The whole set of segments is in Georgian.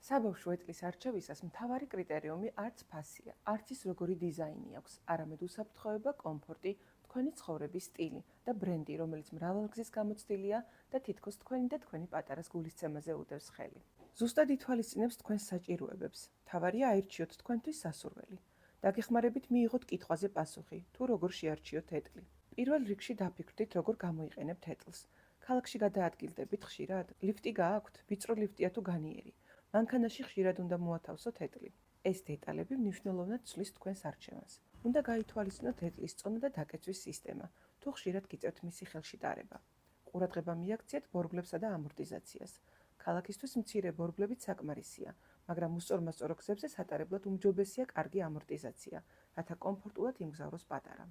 საბავშვო ეტლის არჩევისას მთავარი კრიტერიუმი არც ფასია, არც ის როგორი დიზაინი აქვს, არამედ უსაფრთხოება, კომფორტი, თქვენი ცხოვრების სტილი და ბრენდი, რომელიც მრავალგზის გამოცდილია და თითქოს თქვენი და თქვენი პატარას გულისცემაზე უდევს ხელი. ზუსტად ითვალისწინებს თქვენს საჭიროებებს. მთავარია აირჩიოთ თქვენთვის სასურველი. დაგეხმარებით მიიღოთ კითხვაზე პასუხი, თუ როგორ შეარჩიოთ ეტლი. პირველ რიგში დაფიქრდით, როგორ გამოიყენებთ ეტლს. ქალაქში გადაადგილდებით ხშირად? ლიფტი გააქვთ? ვიწრო ლიფტია თუ განიერი? მანქანაში ხშირად უნდა მოათავსოთ ეტლი. ეს დეტალები მნიშვნელოვნად ცვლის თქვენს არჩევანს. უნდა გაითვალისწინოთ ეტლის წონა და დაკეცვის სისტემა, თუ ხშირად გიწევთ მისი ხელში ტარება. ყურადღება მიაქციეთ ბორბლებსა და ამორტიზაციას. ქალაქისთვის მცირე ბორბლებიც საკმარისია, მაგრამ უსწორმასწორო გზებზე სატარებლად უმჯობესია კარგი ამორტიზაცია, რათა კომფორტულად იმგზავროს პატარა.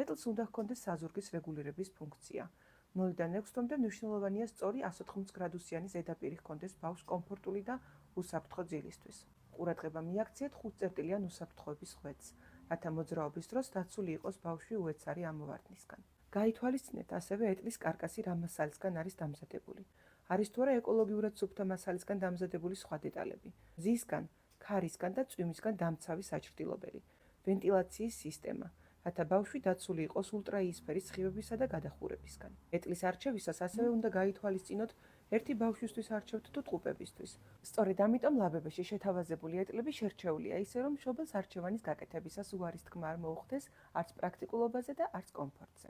ეტლს უნდა ჰქონდეს საზურგის რეგულირების ფუნქცია. 0-დან 6-მდე მნიშვნელოვანია სწორი 180 გრადუსიანი ზედაპირი ჰქონდეს ბავშვს კომფორტული და უსაფრთხო ძილისთვის. ყურადღება მიაქციეთ 5 წერტილიან უსაფრთხოების ხვედს, რათა მოძრაობის დროს დაცული იყოს ბავშვი უეცარი ამოვარდნისგან. გაითვალისწინეთ ასევე ეტლის კარკასი რა მასალისგან არის დამზადებული. არის თუ არა ეკოლოგიურად სუფთა მასალისგან დამზადებული სხვა დეტალები. მზისგან, ქარისგან და წვიმისგან დამცავი საჭრდილობელი. ვენტილაციის სისტემა, რათა ბავშვი დაცული იყოს ულტრაიისფერის სხივებისა და გადახურებისგან. ეტლის არჩევისას ასევე უნდა გაითვალისწინოთ ერთი ბავშვისთვის არჩევთ თუ ტყუპებისთვის. სწორედ ამიტომ ლაბებაში შეთავაზებული ეტლები შერჩეულია ისე, რომ მშობელს არჩევანის გაკეთებისას უარის თქმა არ მოუხდეს არც პრაქტიკულობაზე და არც კომფორტზე.